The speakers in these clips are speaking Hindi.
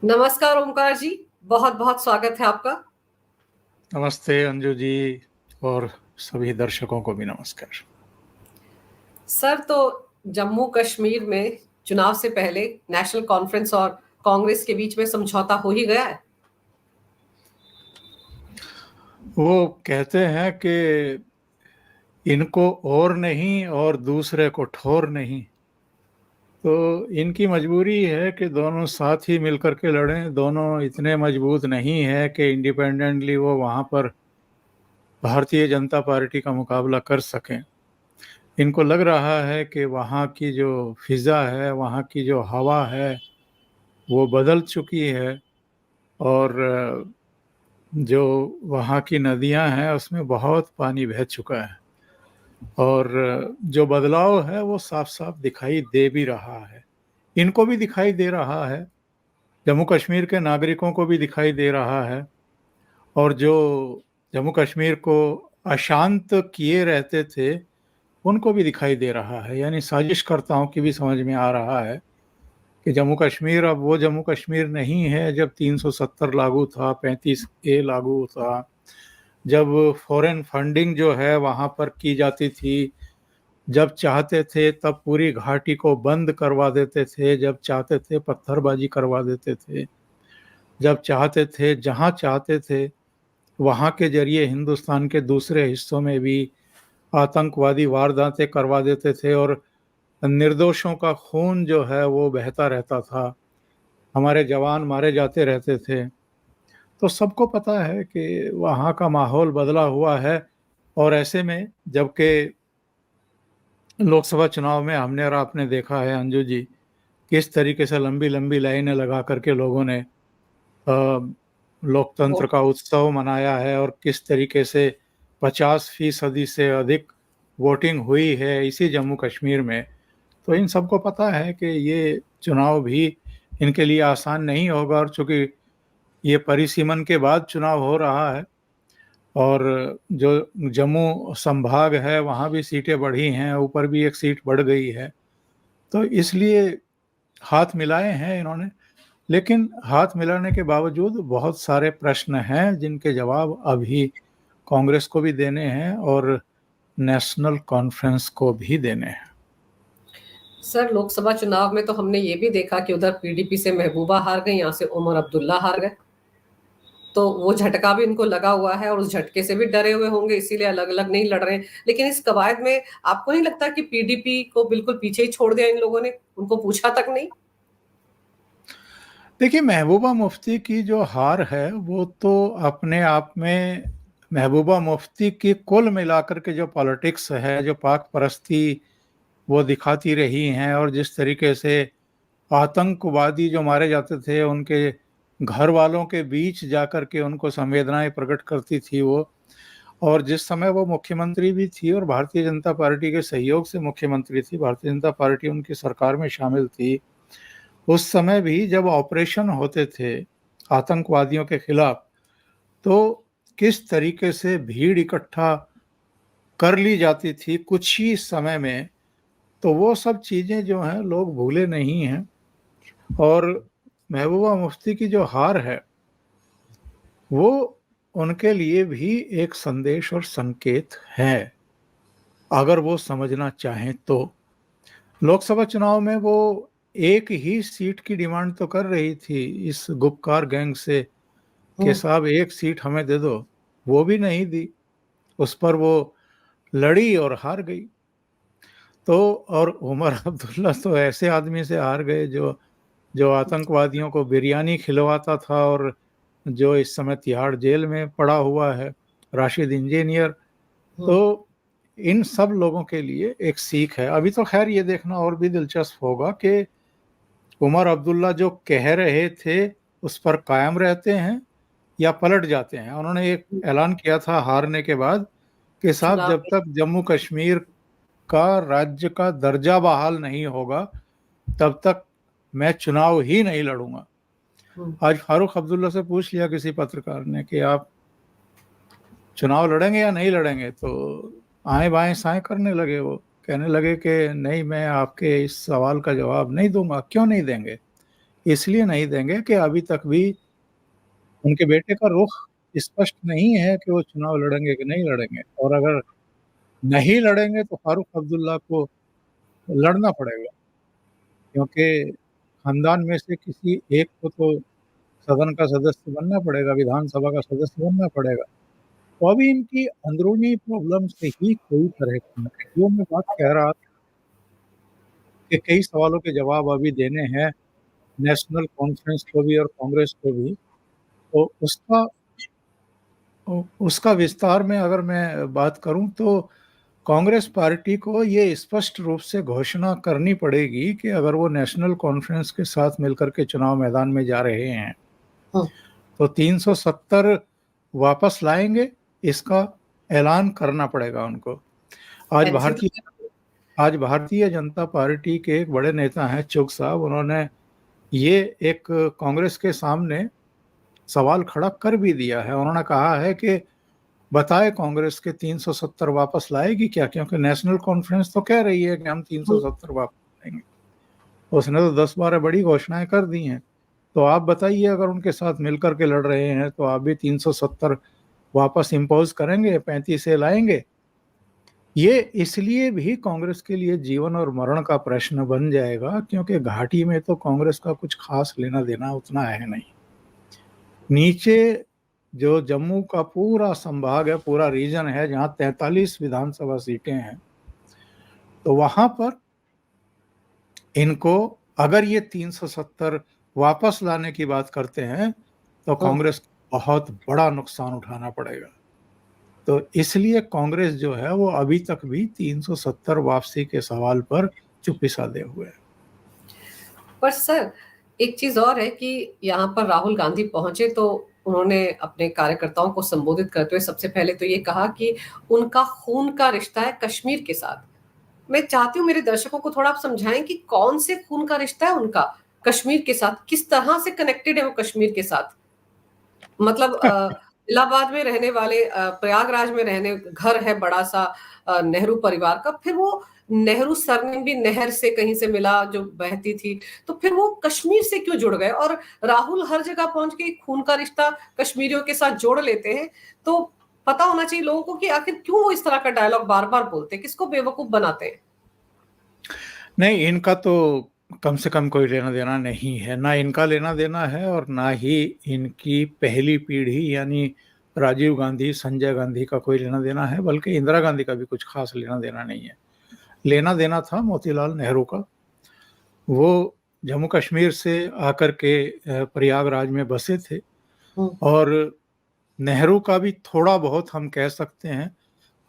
नमस्कार ओमकार जी, बहुत बहुत स्वागत है आपका। नमस्ते अंजू जी और सभी दर्शकों को भी नमस्कार। सर, तो जम्मू कश्मीर में चुनाव से पहले नेशनल कॉन्फ्रेंस और कांग्रेस के बीच में समझौता हो ही गया है। वो कहते हैं कि इनको और नहीं और दूसरे को ठोर नहीं, तो इनकी मजबूरी है कि दोनों साथ ही मिलकर के लड़ें। दोनों इतने मजबूत नहीं है कि इंडिपेंडेंटली वो वहाँ पर भारतीय जनता पार्टी का मुकाबला कर सकें। इनको लग रहा है कि वहाँ की जो फिज़ा है, वहाँ की जो हवा है, वो बदल चुकी है और जो वहाँ की नदियाँ हैं उसमें बहुत पानी बह चुका है और जो बदलाव है वो साफ साफ दिखाई दे भी रहा है। इनको भी दिखाई दे रहा है, जम्मू कश्मीर के नागरिकों को भी दिखाई दे रहा है और जो जम्मू कश्मीर को अशांत किए रहते थे उनको भी दिखाई दे रहा है। यानी साजिशकर्ताओं की भी समझ में आ रहा है कि जम्मू कश्मीर अब वो जम्मू कश्मीर नहीं है जब 370 लागू था, 35A लागू था, जब फॉरेन फंडिंग जो है वहाँ पर की जाती थी, जब चाहते थे तब पूरी घाटी को बंद करवा देते थे, जब चाहते थे पत्थरबाजी करवा देते थे, जब चाहते थे जहाँ चाहते थे वहाँ के जरिए हिंदुस्तान के दूसरे हिस्सों में भी आतंकवादी वारदातें करवा देते थे और निर्दोषों का खून जो है वो बहता रहता था, हमारे जवान मारे जाते रहते थे। तो सबको पता है कि वहाँ का माहौल बदला हुआ है और ऐसे में जबकि लोकसभा चुनाव में हमने और आपने देखा है अंजू जी, किस तरीके से लंबी लंबी लाइनें लगा करके लोगों ने लोकतंत्र वो का उत्सव मनाया है और किस तरीके से 50% से अधिक वोटिंग हुई है इसी जम्मू कश्मीर में। तो इन सबको पता है कि ये चुनाव भी इनके लिए आसान नहीं होगा और चूंकि ये परिसीमन के बाद चुनाव हो रहा है और जो जम्मू संभाग है वहाँ भी सीटें बढ़ी हैं, ऊपर भी एक सीट बढ़ गई है, तो इसलिए हाथ मिलाए हैं इन्होंने। लेकिन हाथ मिलाने के बावजूद बहुत सारे प्रश्न हैं जिनके जवाब अभी कांग्रेस को भी देने हैं और नेशनल कॉन्फ्रेंस को भी देने हैं। सर, लोकसभा चुनाव में तो हमने ये भी देखा कि उधर पीडीपी से महबूबा हार गई, यहाँ से उमर अब्दुल्ला हार गए। तो वो झटका भी इनको लगा हुआ है और उस झटके से भी डरे हुए होंगे, इसीलिए अलग अलग नहीं लड़ रहे हैं। लेकिन इस कवायद में आपको नहीं लगता कि पीडीपी को बिल्कुल पीछे ही छोड़ दिया इन लोगों ने, उनको पूछा तक नहीं? देखिए, महबूबा मुफ्ती की जो हार है वो तो अपने आप में महबूबा मुफ्ती की कुल मिलाकर के जो पॉलिटिक्स है, जो पाक परस्ती वो दिखाती रही हैं और जिस तरीके से आतंकवादी जो मारे जाते थे उनके घर वालों के बीच जाकर के उनको संवेदनाएं प्रकट करती थी वो, और जिस समय वो मुख्यमंत्री भी थी और भारतीय जनता पार्टी के सहयोग से मुख्यमंत्री थी, भारतीय जनता पार्टी उनकी सरकार में शामिल थी, उस समय भी जब ऑपरेशन होते थे आतंकवादियों के खिलाफ तो किस तरीके से भीड़ इकट्ठा कर ली जाती थी कुछ ही समय में, तो वो सब चीज़ें जो हैं लोग भूले नहीं हैं। और महबूबा मुफ्ती की जो हार है वो उनके लिए भी एक संदेश और संकेत है, अगर वो समझना चाहें तो। लोकसभा चुनाव में वो एक ही सीट की डिमांड तो कर रही थी इस गुपकार गैंग से कि साहब एक सीट हमें दे दो, वो भी नहीं दी। उस पर वो लड़ी और हार गई। तो और उमर अब्दुल्ला तो ऐसे आदमी से हार गए जो जो आतंकवादियों को बिरयानी खिलवाता था और जो इस समय तिहाड़ जेल में पड़ा हुआ है, राशिद इंजीनियर। तो इन सब लोगों के लिए एक सीख है। अभी तो खैर ये देखना और भी दिलचस्प होगा कि उमर अब्दुल्ला जो कह रहे थे उस पर कायम रहते हैं या पलट जाते हैं। उन्होंने एक ऐलान किया था हारने के बाद कि साहब चुनाव जब तक जम्मू कश्मीर का राज्य का दर्जा बहाल नहीं होगा तब तक मैं चुनाव ही नहीं लड़ूंगा। में आज फारूक अब्दुल्ला से पूछ लिया किसी पत्रकार ने कि आप चुनाव लड़ेंगे या नहीं लड़ेंगे, तो आए बाएं साएं करने लगे। वो कहने लगे कि नहीं, मैं आपके इस सवाल का जवाब नहीं दूंगा। क्यों नहीं देंगे? इसलिए नहीं देंगे कि अभी तक भी उनके बेटे का रुख स्पष्ट नहीं है कि वो चुनाव लड़ेंगे कि नहीं लड़ेंगे, और अगर नहीं लड़ेंगे तो फारूक अब्दुल्ला को लड़ना पड़ेगा, क्योंकि खानदान में से किसी एक को तो सदन का सदस्य बनना पड़ेगा, विधानसभा का सदस्य बनना पड़ेगा। तो अभी इनकी अंदरूनी प्रॉब्लम से ही कोई तरह का नहीं। जो मैं बात कह रहा था कि कई सवालों के जवाब अभी देने हैं नेशनल कॉन्फ्रेंस को भी और कांग्रेस को भी, तो उसका विस्तार में अगर मैं बात करूं तो कांग्रेस पार्टी को ये स्पष्ट रूप से घोषणा करनी पड़ेगी कि अगर वो नेशनल कॉन्फ्रेंस के साथ मिलकर के चुनाव मैदान में जा रहे हैं तो 370 वापस लाएंगे, इसका ऐलान करना पड़ेगा उनको। आज भारतीय जनता पार्टी के एक बड़े नेता हैं चुग साहब, उन्होंने ये एक कांग्रेस के सामने सवाल खड़ा कर भी दिया है। उन्होंने कहा है कि बताए कांग्रेस के 370 वापस लाएगी क्या, क्योंकि नेशनल कॉन्फ्रेंस तो कह रही है कि हम 370 वापस लाएंगे। उसने तो 10-12 बड़ी घोषणाएं कर दी हैं, तो आप बताइए अगर उनके साथ मिलकर के लड़ रहे हैं तो आप भी 370 वापस इम्पोज करेंगे, 35 से लाएंगे? ये इसलिए भी कांग्रेस के लिए जीवन और मरण का प्रश्न बन जाएगा क्योंकि घाटी में तो कांग्रेस का कुछ खास लेना देना उतना है नहीं। नीचे जो जम्मू का पूरा संभाग है, पूरा रीजन है जहां 43 विधानसभा सीटें हैं, तो वहां पर इनको अगर ये 370 वापस लाने की बात करते हैं तो कांग्रेस बहुत बड़ा नुकसान उठाना पड़ेगा। तो इसलिए कांग्रेस जो है वो अभी तक भी 370 वापसी के सवाल पर चुप्पी साधे हुए है। पर सर एक चीज और है कि यहाँ पर राहुल गांधी पहुंचे तो उन्होंने अपने कार्यकर्ताओं को संबोधित करते हुए सबसे पहले तो ये कहा कि उनका खून का रिश्ता है कश्मीर के साथ। मैं चाहती हूँ मेरे दर्शकों को थोड़ा आप समझाएं कि कौन से खून का रिश्ता है उनका कश्मीर के साथ, किस तरह से कनेक्टेड है वो कश्मीर के साथ। मतलब इलाहाबाद में रहने वाले, प्रयागराज में रहने, घर है बड़ा सा नेहरू परिवार का, फिर वो नेहरू सरनेम भी नहर से कहीं से मिला जो बहती थी, तो फिर वो कश्मीर से क्यों जुड़ गए? और राहुल हर जगह पहुंच के खून का रिश्ता कश्मीरियों के साथ जोड़ लेते हैं। तो पता होना चाहिए लोगों को कि आखिर क्यों वो इस तरह का डायलॉग बार बार बोलते हैं, किसको बेवकूफ बनाते हैं। नहीं, इनका तो कम से कम कोई लेना देना नहीं है, ना इनका लेना देना है और ना ही इनकी पहली पीढ़ी यानी राजीव गांधी, संजय गांधी का कोई लेना देना है, बल्कि इंदिरा गांधी का भी कुछ खास लेना देना नहीं है। लेना देना था मोतीलाल नेहरू का। वो जम्मू कश्मीर से आकर के प्रयागराज में बसे थे और नेहरू का भी थोड़ा बहुत हम कह सकते हैं।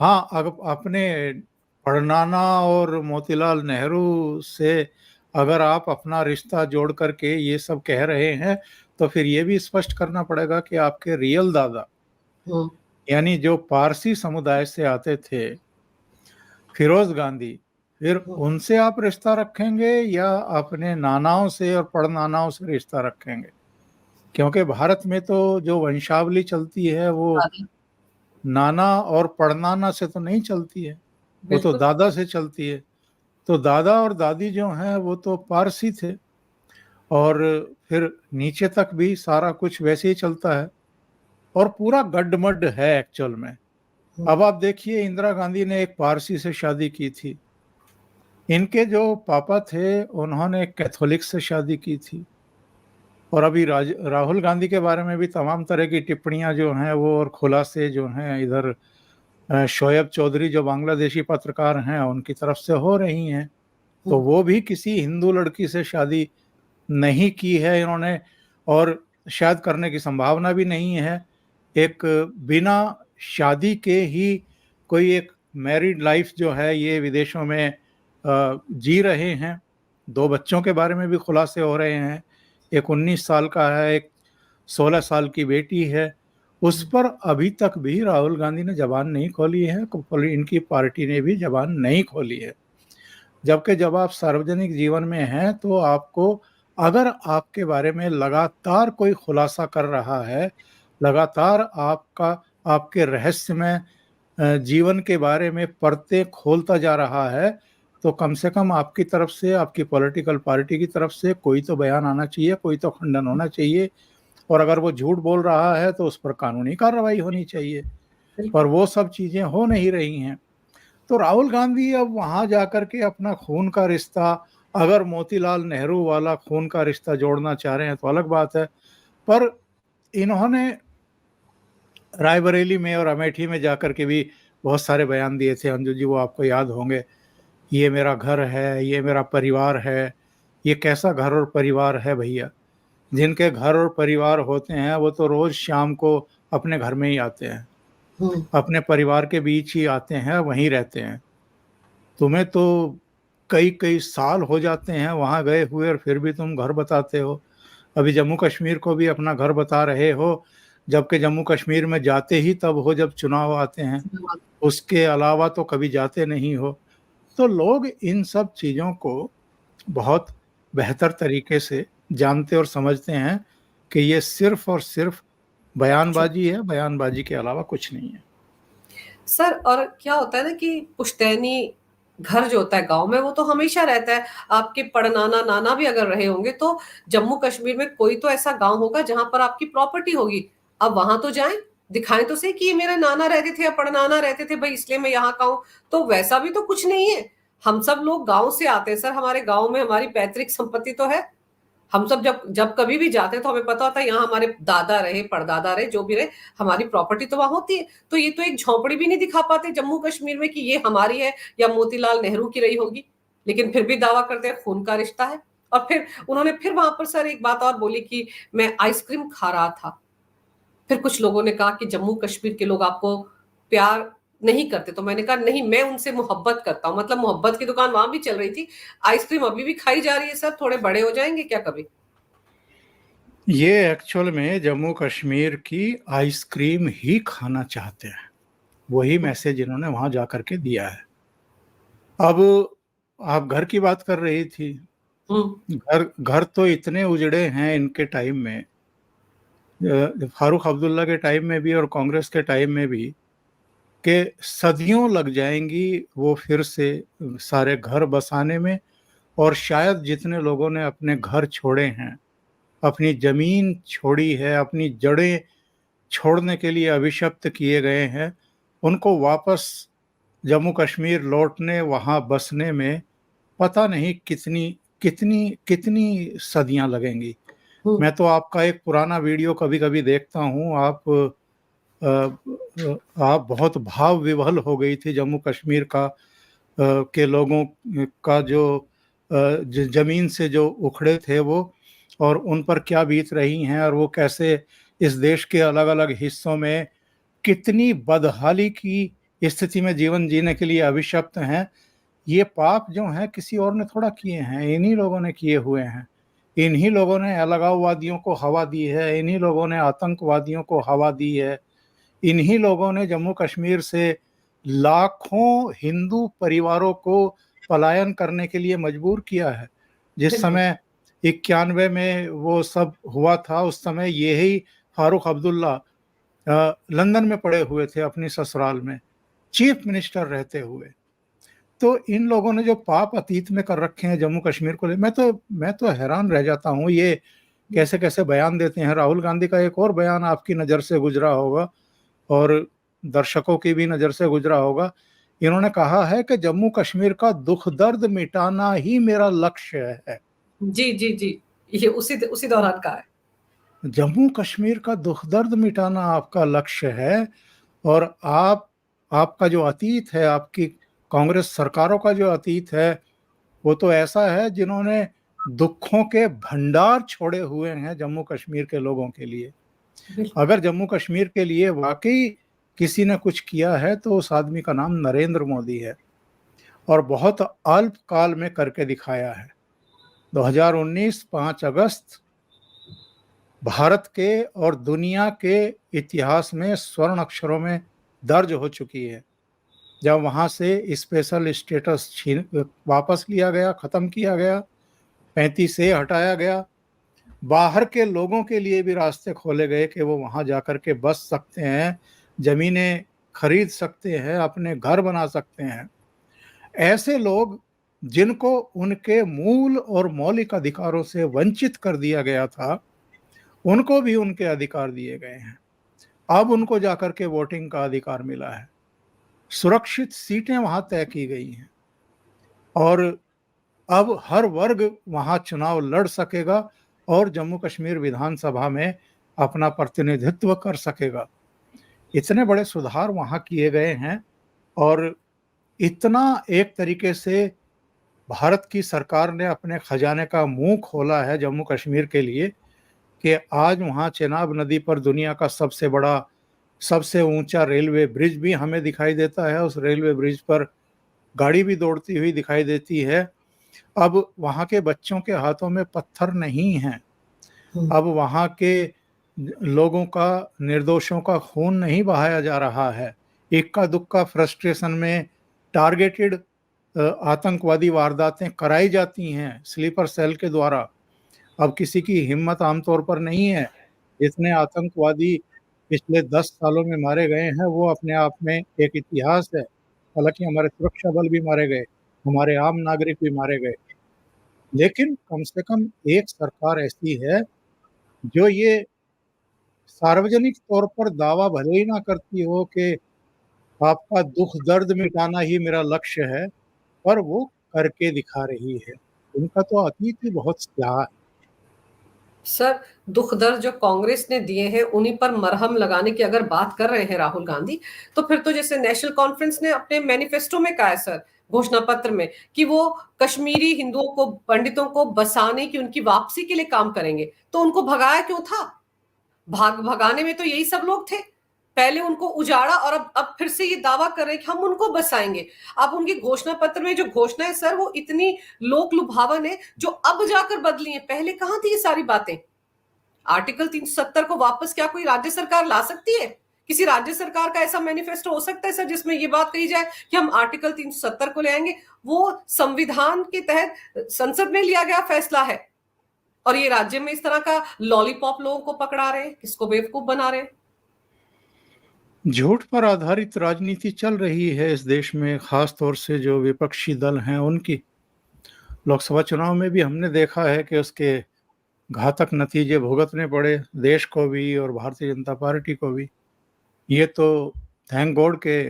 हाँ, अगर अपने पढ़नाना और मोतीलाल नेहरू से अगर आप अपना रिश्ता जोड़ करके ये सब कह रहे हैं तो फिर ये भी स्पष्ट करना पड़ेगा कि आपके रियल दादा यानी जो पारसी समुदाय से आते थे फिरोज गांधी, फिर उनसे आप रिश्ता रखेंगे या अपने नानाओं से और पड़नानाओं से रिश्ता रखेंगे? क्योंकि भारत में तो जो वंशावली चलती है वो नाना और पड़नाना से तो नहीं चलती है, वो तो दादा से चलती है। तो दादा और दादी जो हैं वो तो पारसी थे और फिर नीचे तक भी सारा कुछ वैसे ही चलता है और पूरा गड्ढमड्ढ है एक्चुअल में। अब आप देखिए, इंदिरा गांधी ने एक पारसी से शादी की थी, इनके जो पापा थे उन्होंने कैथोलिक से शादी की थी, और अभी राहुल गांधी के बारे में भी तमाम तरह की टिप्पणियां जो हैं वो और खुलासे जो हैं इधर शोएब चौधरी जो बांग्लादेशी पत्रकार हैं उनकी तरफ से हो रही हैं। तो वो भी किसी हिंदू लड़की से शादी नहीं की है इन्होंने और शायद करने की संभावना भी नहीं है। एक बिना शादी के ही कोई एक मैरिड लाइफ जो है ये विदेशों में जी रहे हैं। 2 बच्चों के बारे में भी खुलासे हो रहे हैं, एक 19 साल का है, एक 16 साल की बेटी है। उस पर अभी तक भी राहुल गांधी ने जबान नहीं खोली है, इनकी पार्टी ने भी जबान नहीं खोली है। जबकि जब आप सार्वजनिक जीवन में हैं तो आपको, अगर आपके बारे में लगातार कोई खुलासा कर रहा है, लगातार आपके रहस्यमय जीवन के बारे में परतें खोलता जा रहा है, तो कम से कम आपकी तरफ से, आपकी पॉलिटिकल पार्टी की तरफ से कोई तो बयान आना चाहिए, कोई तो खंडन होना चाहिए। और अगर वो झूठ बोल रहा है तो उस पर कानूनी कार्रवाई होनी चाहिए, पर वो सब चीजें हो नहीं रही हैं। तो राहुल गांधी अब वहां जाकर के अपना खून का रिश्ता, अगर मोतीलाल नेहरू वाला खून का रिश्ता जोड़ना चाह रहे हैं तो अलग बात है, पर इन्होंने रायबरेली में और अमेठी में जाकर के भी बहुत सारे बयान दिए थे, अंजू जी, वो आपको याद होंगे। ये मेरा घर है, ये मेरा परिवार है। ये कैसा घर और परिवार है भैया? जिनके घर और परिवार होते हैं वो तो रोज शाम को अपने घर में ही आते हैं, अपने परिवार के बीच ही आते हैं, वहीं रहते हैं। तुम्हें तो कई कई साल हो जाते हैं वहां गए हुए और फिर भी तुम घर बताते हो। अभी जम्मू कश्मीर को भी अपना घर बता रहे हो, जबकि जम्मू कश्मीर में जाते ही तब हो जब चुनाव आते हैं, उसके अलावा तो कभी जाते नहीं हो। तो लोग इन सब चीज़ों को बहुत बेहतर तरीके से जानते और समझते हैं कि ये सिर्फ और सिर्फ बयानबाजी है, बयानबाजी के अलावा कुछ नहीं है। सर, और क्या होता है ना कि पुश्तैनी घर जो होता है गांव में, वो तो हमेशा रहता है। आपके पड़नाना नाना भी अगर रहे होंगे तो जम्मू कश्मीर में कोई तो ऐसा गांव होगा जहां पर आपकी प्रॉपर्टी होगी। अब वहां तो जाएं, दिखाएं तो सही कि ये मेरे नाना रहते थे या पड़नाना रहते थे भाई, इसलिए मैं यहाँ का हूं। तो वैसा भी तो कुछ नहीं है। हम सब लोग गांव से आते हैं सर, हमारे गांव में हमारी पैतृक संपत्ति तो है। हम सब जब जब कभी भी जाते हैं तो हमें पता होता है यहाँ हमारे दादा रहे, परदादा रहे, जो भी रहे, हमारी प्रॉपर्टी तो वहां होती है। तो ये तो एक झोंपड़ी भी नहीं दिखा पाते जम्मू कश्मीर में कि ये हमारी है या मोतीलाल नेहरू की रही होगी, लेकिन फिर भी दावा करते हैं खून का रिश्ता है। और फिर उन्होंने फिर वहां पर सर एक बात और बोली कि मैं आइसक्रीम खा रहा था। फिर कुछ लोगों ने कहा कि जम्मू कश्मीर के लोग आपको प्यार नहीं करते। तो मैंने कहा नहीं, मैं उनसे मोहब्बत करता हूं। मतलब मोहब्बत की दुकान वहां भी चल रही थी, आइसक्रीम अभी भी खाई जा रही है सर। थोड़े बड़े हो जाएंगे क्या कभी? ये एक्चुअल में जम्मू कश्मीर की आइसक्रीम ही खाना चाहते हैं, वही मैसेज इन्होंने वहां जाकर के दिया है। अब आप घर की बात कर रही थी, घर घर तो इतने उजड़े हैं इनके टाइम में, फारूक अब्दुल्ला के टाइम में भी और कांग्रेस के टाइम में भी, कि सदियों लग जाएंगी वो फिर से सारे घर बसाने में। और शायद जितने लोगों ने अपने घर छोड़े हैं, अपनी जमीन छोड़ी है, अपनी जड़ें छोड़ने के लिए अभिशप्त किए गए हैं, उनको वापस जम्मू कश्मीर लौटने, वहां बसने में पता नहीं कितनी कितनी कितनी सदियां लगेंगी। मैं तो आपका एक पुराना वीडियो कभी कभी देखता हूं, आप बहुत भाव विवल हो गई थी जम्मू कश्मीर के लोगों का, जो जमीन से जो उखड़े थे वो, और उन पर क्या बीत रही हैं, और वो कैसे इस देश के अलग अलग हिस्सों में कितनी बदहाली की स्थिति में जीवन जीने के लिए अभिशप्त हैं। ये पाप जो हैं किसी और ने थोड़ा किए हैं, इन्हीं लोगों ने किए हुए हैं। इन्हीं लोगों ने अलगाववादियों को हवा दी है, इन्हीं लोगों ने आतंकवादियों को हवा दी है, इन्हीं लोगों ने जम्मू कश्मीर से लाखों हिंदू परिवारों को पलायन करने के लिए मजबूर किया है। जिस समय 91 में वो सब हुआ था, उस समय यही फारूक अब्दुल्ला लंदन में पड़े हुए थे अपनी ससुराल में, चीफ मिनिस्टर रहते हुए। तो इन लोगों ने जो पाप अतीत में कर रखे हैं जम्मू कश्मीर को ले, मैं तो हैरान रह जाता हूँ। ये कैसे कैसे बयान देते हैं। राहुल गांधी का एक और बयान आपकी नज़र से गुजरा होगा और दर्शकों की भी नज़र से गुजरा होगा। इन्होंने कहा है कि जम्मू कश्मीर का दुख दर्द मिटाना ही मेरा लक्ष्य है। जी जी जी, ये उसी दौरान का है। जम्मू कश्मीर का दुख दर्द मिटाना आपका लक्ष्य है, और आपका जो अतीत है, आपकी कांग्रेस सरकारों का जो अतीत है, वो तो ऐसा है जिन्होंने दुखों के भंडार छोड़े हुए हैं जम्मू कश्मीर के लोगों के लिए। अगर जम्मू कश्मीर के लिए वाकई किसी ने कुछ किया है तो उस आदमी का नाम नरेंद्र मोदी है, और बहुत अल्प काल में करके दिखाया है। 2019 5 अगस्त भारत के और दुनिया के इतिहास में स्वर्ण अक्षरों में दर्ज हो चुकी है, जब वहाँ से स्पेशल स्टेटस वापस लिया गया, ख़त्म किया गया, 35 से हटाया गया। बाहर के लोगों के लिए भी रास्ते खोले गए कि वो वहाँ जाकर के बस सकते हैं, ज़मीनें खरीद सकते हैं, अपने घर बना सकते हैं। ऐसे लोग जिनको उनके मूल और मौलिक अधिकारों से वंचित कर दिया गया था, उनको भी उनके अधिकार दिए गए हैं। अब उनको जाकर के वोटिंग का अधिकार मिला है, सुरक्षित सीटें वहां तय की गई हैं और अब हर वर्ग वहां चुनाव लड़ सकेगा और जम्मू कश्मीर विधानसभा में अपना प्रतिनिधित्व कर सकेगा। इतने बड़े सुधार वहां किए गए हैं और इतना एक तरीके से भारत की सरकार ने अपने खजाने का मुंह खोला है जम्मू कश्मीर के लिए कि आज वहां चेनाब नदी पर दुनिया का सबसे बड़ा, सबसे ऊंचा रेलवे ब्रिज भी हमें दिखाई देता है। उस रेलवे ब्रिज पर गाड़ी भी दौड़ती हुई दिखाई देती है। अब वहां के बच्चों के हाथों में पत्थर नहीं हैं। अब वहां के लोगों का, निर्दोषों का खून नहीं बहाया जा रहा है। इक्का दुक्का फ्रस्ट्रेशन में टारगेटेड आतंकवादी वारदातें कराई जाती हैं स्लीपर सेल के द्वारा। अब किसी की हिम्मत आमतौर पर नहीं है। जितने आतंकवादी पिछले 10 सालों में मारे गए हैं वो अपने आप में एक इतिहास है। हालांकि हमारे सुरक्षा बल भी मारे गए, हमारे आम नागरिक भी मारे गए, लेकिन कम से कम एक सरकार ऐसी है जो ये सार्वजनिक तौर पर दावा भले ही ना करती हो कि आपका दुख दर्द मिटाना ही मेरा लक्ष्य है, पर वो करके दिखा रही है। उनका तो अतीत ही बहुत स्याह है। सर, दुख दर्द जो कांग्रेस ने दिए हैं उन्हीं पर मरहम लगाने की अगर बात कर रहे हैं राहुल गांधी, तो फिर तो जैसे नेशनल कॉन्फ्रेंस ने अपने मैनिफेस्टो में कहा है सर, घोषणा पत्र में, कि वो कश्मीरी हिंदुओं को, पंडितों को बसाने की, उनकी वापसी के लिए काम करेंगे। तो उनको भगाया क्यों था? भगाने में तो यही सब लोग थे। पहले उनको उजाड़ा और अब फिर से ये दावा कर रहे हैं कि हम उनको बसाएंगे। अब उनके घोषणा पत्र में जो घोषणा है सर, वो इतनी लोक लुभावन है जो अब जाकर बदली है। पहले कहां थी ये सारी बातें? आर्टिकल 370 को वापस क्या कोई राज्य सरकार ला सकती है? किसी राज्य सरकार का ऐसा मैनिफेस्टो हो सकता है सर जिसमें ये बात कही जाए कि हम आर्टिकल 370 को ले आएंगे? वो संविधान के तहत संसद में लिया गया फैसला है और ये राज्य में इस तरह का लॉलीपॉप लोगों को पकड़ा रहे हैं, किसको बेवकूफ बना रहे हैं। झूठ पर आधारित राजनीति चल रही है इस देश में, खास तौर से जो विपक्षी दल हैं उनकी। लोकसभा चुनाव में भी हमने देखा है कि उसके घातक नतीजे भुगतने पड़े देश को भी और भारतीय जनता पार्टी को भी। ये तो थैंक गॉड के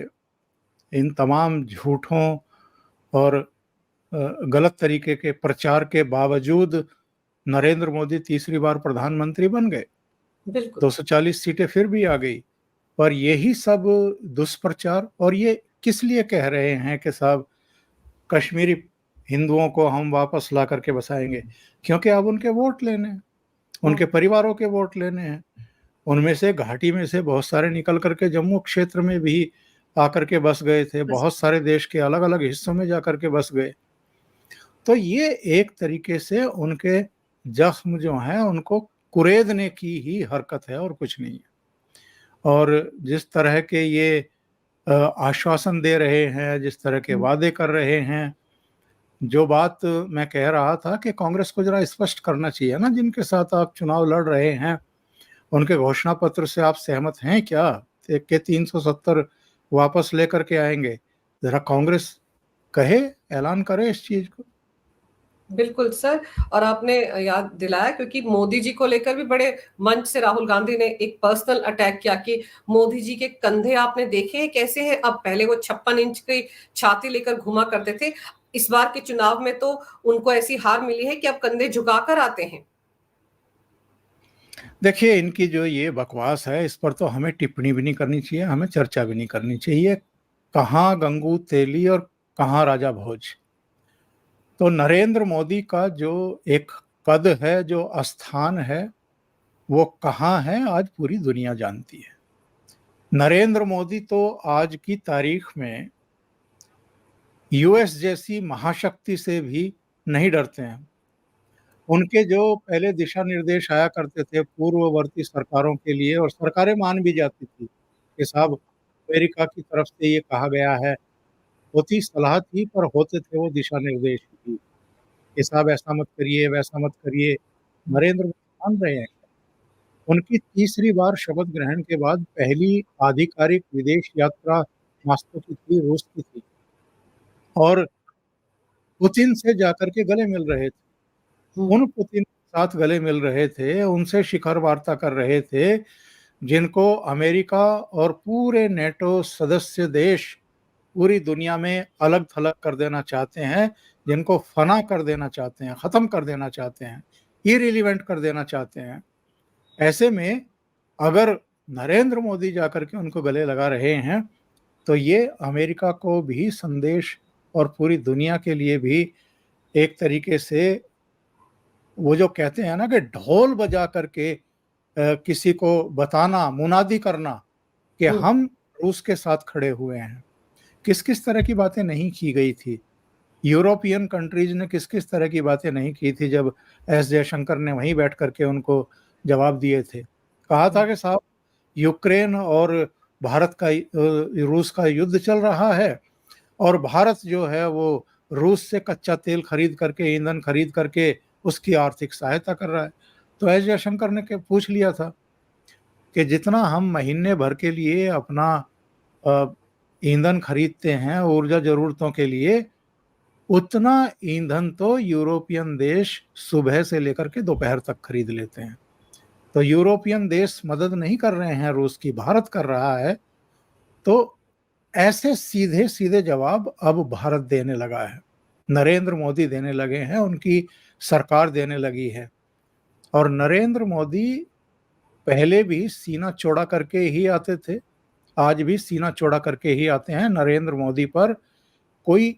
इन तमाम झूठों और गलत तरीके के प्रचार के बावजूद नरेंद्र मोदी तीसरी बार प्रधानमंत्री बन गए। बिल्कुल 240 सीटें फिर भी आ गई। पर यही सब दुष्प्रचार, और ये किस लिए कह रहे हैं कि साहब कश्मीरी हिंदुओं को हम वापस ला करके बसाएंगे? क्योंकि अब उनके वोट लेने हैं, उनके परिवारों के वोट लेने हैं। उनमें से घाटी में से बहुत सारे निकल करके जम्मू क्षेत्र में भी आकर के बस गए थे, बहुत सारे देश के अलग अलग हिस्सों में जाकर के बस गए। तो ये एक तरीके से उनके जख्म जो हैं उनको कुरेदने की ही हरकत है और कुछ नहीं है। और जिस तरह के ये आश्वासन दे रहे हैं, जिस तरह के वादे कर रहे हैं, जो बात मैं कह रहा था कि कांग्रेस को जरा स्पष्ट करना चाहिए ना, जिनके साथ आप चुनाव लड़ रहे हैं उनके घोषणा पत्र से आप सहमत हैं क्या कि 370 वापस लेकर के आएंगे? जरा कांग्रेस कहे, ऐलान करे इस चीज को। बिल्कुल सर। और आपने याद दिलाया, क्योंकि मोदी जी को लेकर भी बड़े मंच से राहुल गांधी ने एक पर्सनल अटैक किया कि मोदी जी के कंधे आपने देखे हैं कैसे हैं अब? पहले वो 56 इंच की छाती लेकर घुमा करते थे, इस बार के चुनाव में तो उनको ऐसी हार मिली है कि अब कंधे झुकाकर आते हैं। देखिए, इनकी जो ये बकवास है इस पर तो हमें टिप्पणी भी नहीं करनी चाहिए, हमें चर्चा भी नहीं करनी चाहिए। कहाँ गंगू तेली और कहाँ राजा भोज। तो नरेंद्र मोदी का जो एक पद है, जो स्थान है, वो कहाँ है आज पूरी दुनिया जानती है। नरेंद्र मोदी तो आज की तारीख में यूएस जैसी महाशक्ति से भी नहीं डरते हैं। उनके जो पहले दिशा निर्देश आया करते थे पूर्ववर्ती सरकारों के लिए, और सरकारें मान भी जाती थी कि साहब अमेरिका की तरफ से ये कहा गया है, होती सलाह थी पर होते थे वो दिशा निर्देश भी कि साहब ऐसा मत करिए, वैसा मत करिए। नरेंद्र मोदी मान रहे हैं। उनकी तीसरी बार शपथ ग्रहण के बाद पहली आधिकारिक विदेश यात्रा मॉस्को की थी, रूस की थी। और पुतिन से जाकर के गले मिल रहे थे, हम्म। उन पुतिन के साथ गले मिल रहे थे, उनसे शिखर वार्ता कर रहे थे, जिनको अमेरिका और पूरे नेटो सदस्य देश पूरी दुनिया में अलग थलग कर देना चाहते हैं, जिनको फना कर देना चाहते हैं, खत्म कर देना चाहते हैं, इरिलीवेंट कर देना चाहते हैं। ऐसे में अगर नरेंद्र मोदी जाकर के उनको गले लगा रहे हैं, तो ये अमेरिका को भी संदेश और पूरी दुनिया के लिए भी एक तरीके से, वो जो कहते हैं ना कि ढोल बजा करके किसी को बताना, मुनादी करना कि हम रूस के साथ खड़े हुए हैं। किस किस तरह की बातें नहीं की गई थी, यूरोपियन कंट्रीज ने किस किस तरह की बातें नहीं की थी जब एस जयशंकर ने वहीं बैठ करके उनको जवाब दिए थे। कहा था कि साहब, यूक्रेन और भारत का रूस का युद्ध चल रहा है, और भारत जो है वो रूस से कच्चा तेल खरीद करके, ईंधन खरीद करके उसकी आर्थिक सहायता कर रहा है। तो एस जयशंकर ने पूछ लिया था कि जितना हम महीने भर के लिए अपना ईंधन खरीदते हैं ऊर्जा जरूरतों के लिए, उतना ईंधन तो यूरोपियन देश सुबह से लेकर के दोपहर तक खरीद लेते हैं। तो यूरोपियन देश मदद नहीं कर रहे हैं रूस की, भारत कर रहा है। तो ऐसे सीधे सीधे जवाब अब भारत देने लगा है, नरेंद्र मोदी देने लगे हैं, उनकी सरकार देने लगी है। और नरेंद्र मोदी पहले भी सीना चौड़ा करके ही आते थे, आज भी सीना चौड़ा करके ही आते हैं। नरेंद्र मोदी पर कोई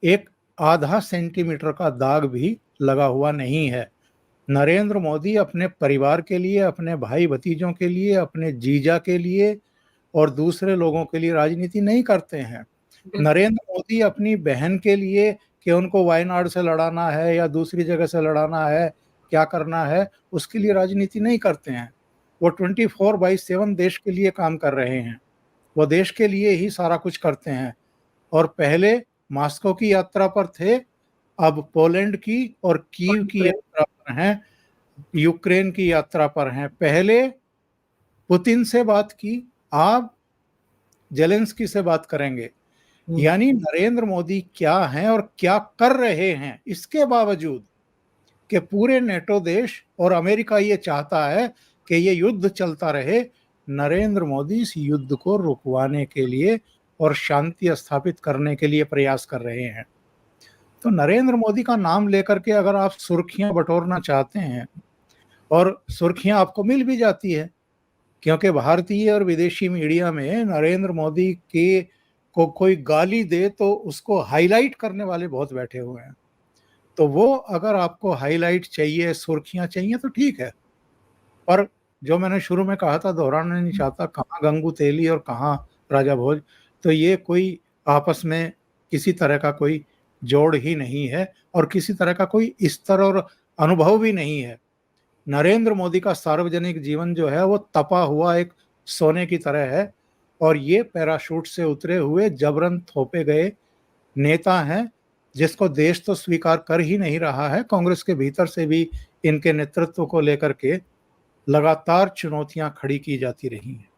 एक आधा सेंटीमीटर का दाग भी लगा हुआ नहीं है। नरेंद्र मोदी अपने परिवार के लिए, अपने भाई भतीजों के लिए, अपने जीजा के लिए और दूसरे लोगों के लिए राजनीति नहीं करते हैं। नरेंद्र मोदी अपनी बहन के लिए कि उनको वायनाड से लड़ाना है या दूसरी जगह से लड़ाना है, क्या करना है, उसके लिए राजनीति नहीं करते हैं। वो 24/7 देश के लिए काम कर रहे हैं, वो देश के लिए ही सारा कुछ करते हैं। और पहले मॉस्को की यात्रा पर थे, अब पोलैंड की और कीव की यात्रा पर हैं, यूक्रेन की यात्रा पर हैं। पहले पुतिन से बात की, आप जेलेंस्की से बात करेंगे। यानी नरेंद्र मोदी क्या हैं और क्या कर रहे हैं, इसके बावजूद कि पूरे नेटो देश और अमेरिका ये चाहता है कि ये युद्ध चलता रहे, नरेंद्र मोदी इस युद्ध को रुकवाने के लिए और शांति स्थापित करने के लिए प्रयास कर रहे हैं। तो नरेंद्र मोदी का नाम लेकर के अगर आप सुर्खियां बटोरना चाहते हैं, और सुर्खियां आपको मिल भी जाती है, क्योंकि भारतीय और विदेशी मीडिया में नरेंद्र मोदी के को कोई गाली दे तो उसको हाईलाइट करने वाले बहुत बैठे हुए हैं। तो वो अगर आपको हाईलाइट चाहिए, सुर्खियां चाहिए, तो ठीक है। पर जो मैंने शुरू में कहा था, दोहराना नहीं चाहता, कहाँ गंगू तेली और कहाँ राजा भोज, तो ये कोई आपस में किसी तरह का कोई जोड़ ही नहीं है और किसी तरह का कोई स्तर और अनुभव भी नहीं है। नरेंद्र मोदी का सार्वजनिक जीवन जो है वो तपा हुआ एक सोने की तरह है, और ये पैराशूट से उतरे हुए जबरन थोपे गए नेता हैं, जिसको देश तो स्वीकार कर ही नहीं रहा है। कांग्रेस के भीतर से भी इनके नेतृत्व को लेकर के लगातार चुनौतियां खड़ी की जाती रही हैं।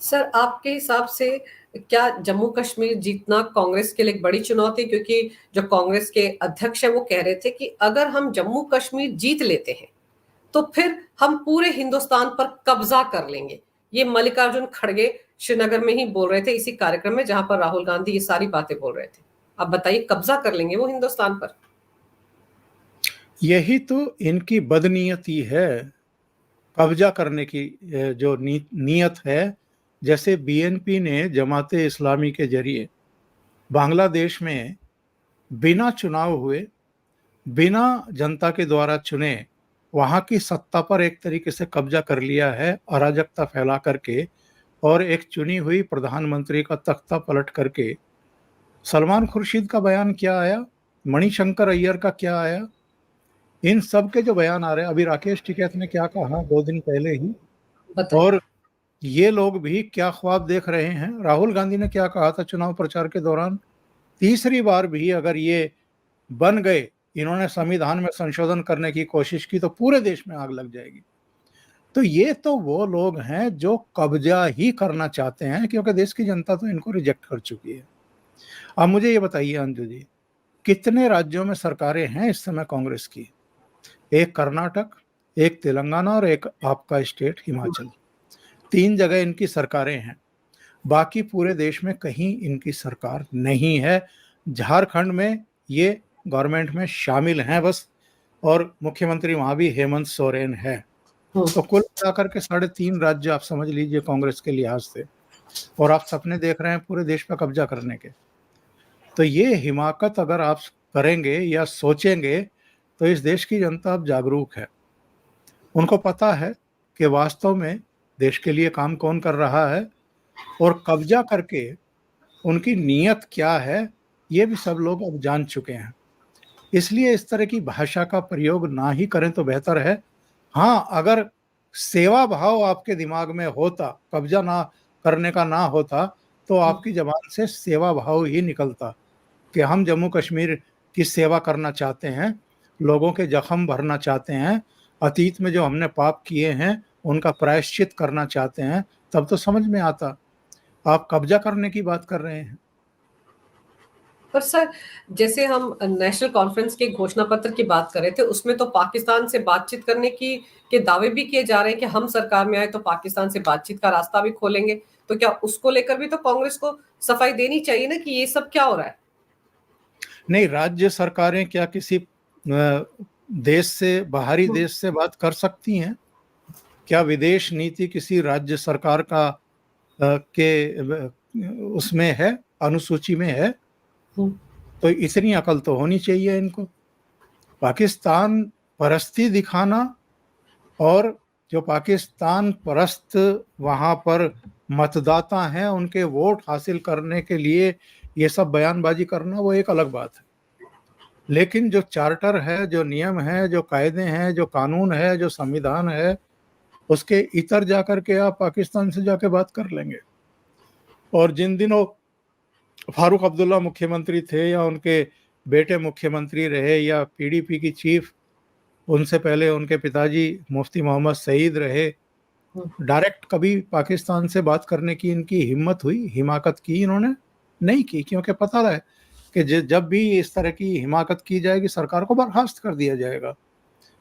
सर, आपके हिसाब से क्या जम्मू कश्मीर जीतना कांग्रेस के लिए एक बड़ी चुनौती, क्योंकि जो कांग्रेस के अध्यक्ष हैं वो कह रहे थे कि अगर हम जम्मू कश्मीर जीत लेते हैं तो फिर हम पूरे हिंदुस्तान पर कब्जा कर लेंगे। ये मल्लिकार्जुन खड़गे श्रीनगर में ही बोल रहे थे, इसी कार्यक्रम में जहां पर राहुल गांधी ये सारी बातें बोल रहे थे। अब बताइए, कब्जा कर लेंगे वो हिंदुस्तान पर? यही तो इनकी बदनीयती है, कब्जा करने की जो नीयत है। जैसे बीएनपी ने जमाते इस्लामी के जरिए बांग्लादेश में बिना चुनाव हुए, बिना जनता के द्वारा चुने, वहां की सत्ता पर एक तरीके से कब्जा कर लिया है, अराजकता फैला करके, और एक चुनी हुई प्रधानमंत्री का तख्ता पलट करके। सलमान खुर्शीद का बयान क्या आया, मणिशंकर अय्यर का क्या आया, इन सब के जो बयान आ रहे हैं, अभी राकेश टिकैत ने क्या कहा 2 दिन पहले ही, बताइए। और ये लोग भी क्या ख्वाब देख रहे हैं। राहुल गांधी ने क्या कहा था चुनाव प्रचार के दौरान, तीसरी बार भी अगर ये बन गए, इन्होंने संविधान में संशोधन करने की कोशिश की, तो पूरे देश में आग लग जाएगी। तो ये तो वो लोग हैं जो कब्जा ही करना चाहते हैं, क्योंकि देश की जनता तो इनको रिजेक्ट कर चुकी है। अब मुझे ये बताइए अंजू जी, कितने राज्यों में सरकारें हैं इस समय कांग्रेस की? एक कर्नाटक, एक तेलंगाना और एक आपका स्टेट हिमाचल। 3 जगह इनकी सरकारें हैं। बाकी पूरे देश में कहीं इनकी सरकार नहीं है। झारखंड में ये गवर्नमेंट में शामिल हैं बस, और मुख्यमंत्री वहां भी हेमंत सोरेन है। तो कुल मिलाकर के 3.5 राज्य आप समझ लीजिए कांग्रेस के लिहाज से, और आप सपने देख रहे हैं पूरे देश पर कब्जा करने के। तो ये हिमाकत अगर आप करेंगे या सोचेंगे तो इस देश की जनता अब जागरूक है। उनको पता है कि वास्तव में देश के लिए काम कौन कर रहा है, और कब्जा करके उनकी नीयत क्या है ये भी सब लोग अब जान चुके हैं। इसलिए इस तरह की भाषा का प्रयोग ना ही करें तो बेहतर है। हाँ, अगर सेवा भाव आपके दिमाग में होता, कब्जा ना करने का ना होता, तो आपकी जबान से सेवा भाव ही निकलता कि हम जम्मू कश्मीर की सेवा करना चाहते हैं, लोगों के जख्म भरना चाहते हैं, अतीत में जो हमने पाप किए हैं उनका प्रायश्चित करना चाहते हैं, तब तो समझ में आता। आप कब्जा करने की बात कर रहे हैं। पर सर, जैसे हम नेशनल कॉन्फ्रेंस के घोषणा पत्र की बात कर रहे थे, उसमें तो पाकिस्तान से बातचीत करने की के दावे भी किए जा रहे हैं कि हम सरकार में आए तो पाकिस्तान से बातचीत का रास्ता भी खोलेंगे। तो क्या उसको लेकर भी तो कांग्रेस को सफाई देनी चाहिए ना कि ये सब क्या हो रहा है? नहीं, राज्य सरकारें क्या किसी देश से, बाहरी देश से बात कर सकती हैं? क्या विदेश नीति किसी राज्य सरकार का के उसमें है, अनुसूची में है? तो इतनी अकल तो होनी चाहिए इनको। पाकिस्तान परस्ती दिखाना और जो पाकिस्तान परस्त वहाँ पर मतदाता हैं उनके वोट हासिल करने के लिए ये सब बयानबाजी करना, वो एक अलग बात है। लेकिन जो चार्टर है, जो नियम है, जो कायदे हैं, जो कानून है, जो संविधान है, उसके इतर जाकर के आप पाकिस्तान से जाके बात कर लेंगे। और जिन दिनों फारूक अब्दुल्ला मुख्यमंत्री थे या उनके बेटे मुख्यमंत्री रहे या पीडीपी की चीफ, उनसे पहले उनके पिताजी मुफ्ती मोहम्मद सईद रहे, डायरेक्ट कभी पाकिस्तान से बात करने की इनकी हिम्मत हुई? हिमाकत की इन्होंने? नहीं की, क्योंकि पता है कि जब भी इस तरह की हिमाकत की जाएगी सरकार को बर्खास्त कर दिया जाएगा,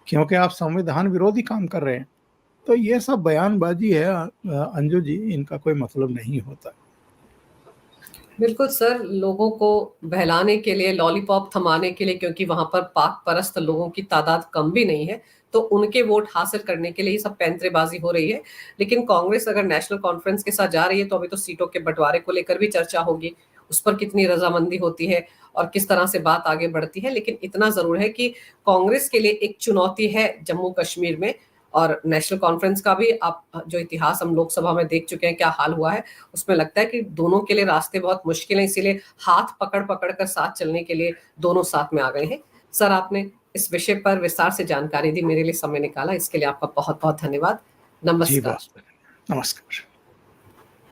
क्योंकि आप संविधान विरोधी काम कर रहे हैं। तो ये सब बयानबाजी है अंजू जी, इनका कोई मतलब नहीं होता। बिल्कुल सर, लोगों को बहलाने के लिए, लॉलीपॉप थमाने के लिए, क्योंकि वहां पर पाक परस्त लोगों की तादाद कम भी नहीं है, तो उनके वोट हासिल करने के लिए ये सब पैंतरेबाजी हो रही है। लेकिन कांग्रेस अगर नेशनल कॉन्फ्रेंस के साथ जा रही है तो अभी तो सीटों के बंटवारे को लेकर भी चर्चा होगी, उस पर कितनी रजामंदी होती है और किस तरह से बात आगे बढ़ती है। लेकिन इतना जरूर है कि कांग्रेस के लिए एक चुनौती है जम्मू कश्मीर में, और नेशनल कॉन्फ्रेंस का भी आप जो इतिहास हम लोकसभा में देख चुके हैं क्या हाल हुआ है, उसमें लगता है कि दोनों के लिए रास्ते बहुत मुश्किल हैं। इसीलिए हाथ पकड़ पकड़ कर साथ चलने के लिए दोनों साथ में आ गए हैं। सर, आपने इस विषय पर विस्तार से जानकारी दी, मेरे लिए समय निकाला, इसके लिए आपका बहुत बहुत धन्यवाद। जी नमस्कार। बहुत, नमस्कार।